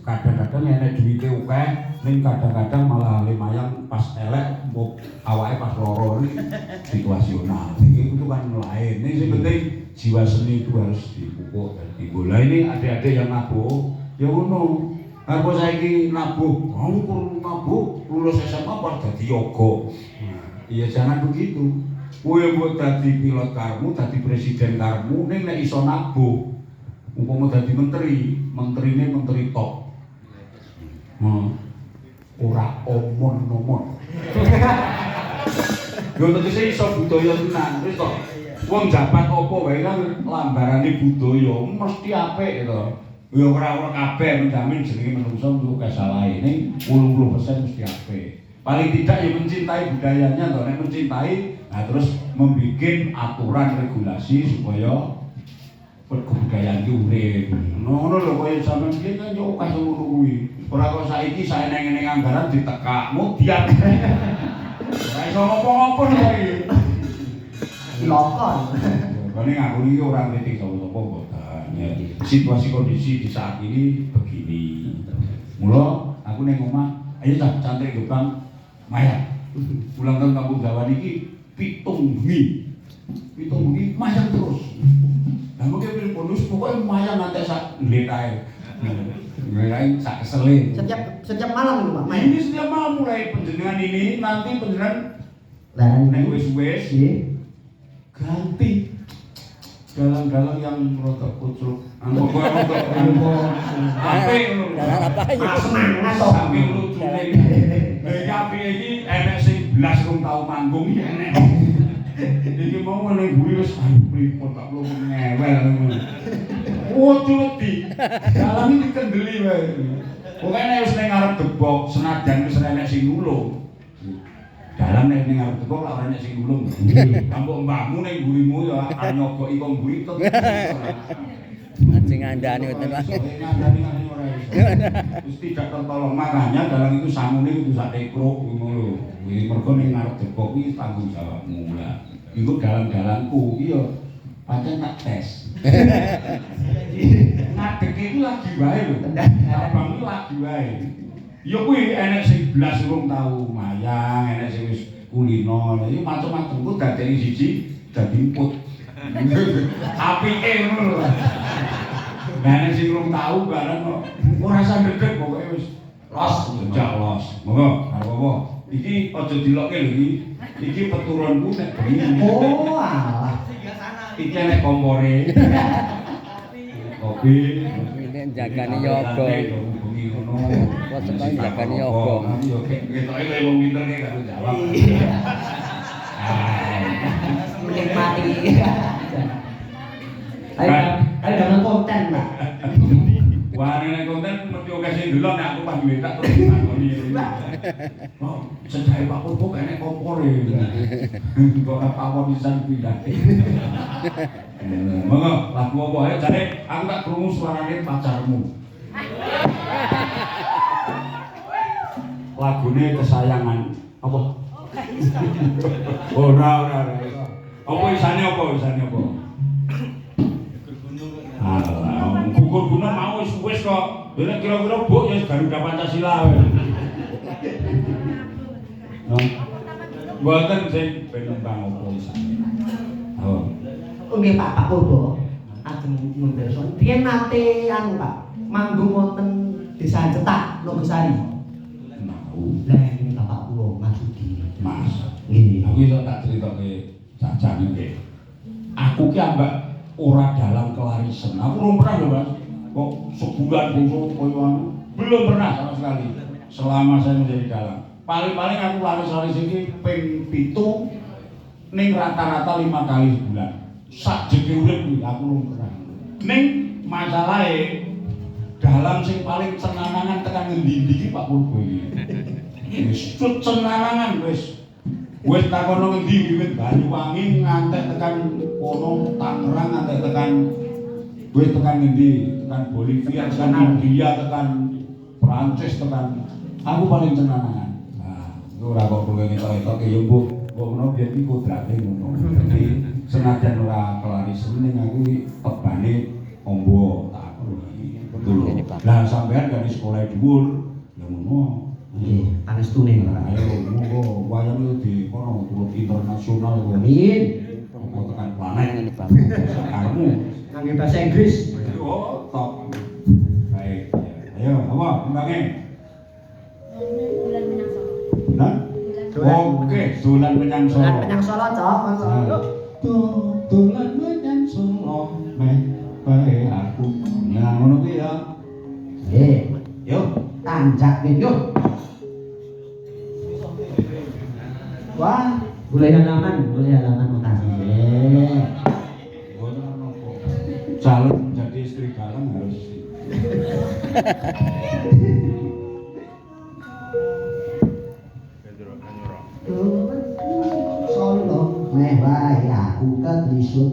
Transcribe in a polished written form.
kadang-kadang enek duwite akeh ning kadang-kadang malah lumayan pas elek mbok awake pas loro situasional. Iki itu kan lain. Ini sing penting jiwa seni itu harus dipupuk dan dibola. Ini adik-adik yang nabuh ya ngono. Aku saiki nabuh, kurang nabuh lulus SMA pas dadi yoga. Iya jangan begitu. Kowe mbok dadi pilot karmu, dadi presiden karmu ning nek iso nabuh. Umpama dadi menteri, menterine menteri top. Ora omon-omon. Yo tegese iso budaya tenan, wis to. Wong jabat apa wae kan lambarane budaya mesti apik to. Ya ora kabeh menjamin jenenge menungso untuk kesalahe ning 80% mesti apik. Paling tidak ya mencintai budayanya to, nek mencintai nah terus membikin aturan regulasi supaya kebudayaan itu urip. Ngono lho kaya sampeyan iki kan yo akeh ngono kuwi. Ora kok saiki saeneng-eneng anggaran ditekak mudian. Ora iso ngopo-ngopo lho iki. Lokon. Paling aku ini orang kritik sapa-sapa boten. Situasi kondisi di saat ini begini. Mula aku ning omah, ayo cah cantik gebang mayang. Ulang tahun kampung Jawa niki 7 bengi. 7 bengi mayang terus. Lah mengke pilih bonus pokoke mayang nganti sak ngletae. Ngletae sak kesele. Setiap malam itu Pak. Ini setiap malam mulai penjenengan ini nanti penjenengan nek wis ganti dalang-dalang yang rotok kucuk anu kok rotok ape ngono semangat to saking lucune lha ape iki enek sing blas rong tau manggung iki enek iki mau ning mburi wis pripun tak perlu ngewel ngono ojo wedi dalang iki kendeli wae pokoke nek wis ning arep gebok senajan wis enek sing nulung dalam nek ning arep teko ora enek sing nulung. Kampung mbahmu ning mburimu ya nyogoki kok mburi tok. Sing ngandani ngoten lah. Ngandani ora iso. Wis tidak tertolong makanya dalam itu sangune kudu sak tekruk ngono lho. Kuwi mergo ning arep teko kuwi tanggung jawabmu lah. Iku dalang-dalangku iya. Pancen tak tes. Ngadeg iki lagi wae lho. Abang iki lagi wae. Ya kuwi enek sing blas urung tau mayang, enek sing wis kulino. Iki macam-macam ku dadeni siji dadi emput. Apike ngono lho. Lah enek sing urung tau bareng kok ora usah ndredeg pokoke wis los, njak los. Monggo, karo apa? Iki aja dilokke lho iki. Iki peturunku nek bengi. Oh, alah. Iki enek kompore. Kopi, Ini jagane yoga. Kok sekali jagane yoga. Yo ketoke kowe wong pinter ki gak jawab. Menikmati. Ayo dalam konten, Pak. Wah, nek konten mesti oke sing delok nek aku pas minta terus takoni. Oh, sedaya Pak Purbo kene kompore. Kok apa pisan pindhake. Monggo, lagu apa ae jare aku tak krungu suarane pacarmu. Lagune kesayangan apa? Ora. Apa isane apa? Alah, gugur gunung mau wis kok. Dene kira-kira mbok ya Garuda Pancasila wae. Mboten sing ben nembang apa isane. Oh. Nggih Pak Purbo. Ajeng mundherson. Riyen nate anu Pak, manggung wonten Desa Cetak, Nogosari. Lah ini Bapak kula Masudi. Mas. Nggih. Aku iso tak critake jajane nggih. Aku ki ambak ora dalam kelarisan. Aku belum pernah lho, Mas. Kok sebulan bungsu koyo anu? Belum pernah sama sekali. Selama saya menjadi dalang. Paling-paling aku laris-laris iki ping 7 ning rata-rata 5 kali sebulan. Sak jeke urip kuwi aku belum pernah. Ning masalahe dalam sing paling cenanangan tekan ngendi-endi iki Pak Purbo iki. Wis cenanangan wis. Wis takono ngendi wiwit Banyuwangi ngantek tekan kono Tangerang ngantek tekan wis tekan ngendi? Tekan Bolivia, tekan India, tekan Prancis, tekan aku paling cenanangan. Nah, itu ora kok kowe ketok-ketok ya mbok ngono biyen iki kodrate ngono. Dadi senajan ora kelari seneng aku iki tebane ombo tak aku iki. Ini, Pak. Lah sampean dari sekolah dhuwur ya ngono. Nggih, panestune. Nah, ayo monggo wayang itu di kono turut internasional kok. Amin. Apa tekan planet Ini, Pak. kamu. Ngangge bahasa Inggris. Oh, top. Baik. Ya. Ayo, apa? Kembangnya. Bulan Minang Solo. Nah? Dolan. Oke, dolan menyang Solo. Dolan menyang Solo, Cok. Monggo. Yuk. Dolan menyang Solo. Meh, bae aku. Ya ngono kuwi ya. Nggih. Yuk. Tanjak nih, yuk. Wah, boleh halaman makasih. Nggih. Calon menjadi istri galang harus Solo, meh bae aku kelisut.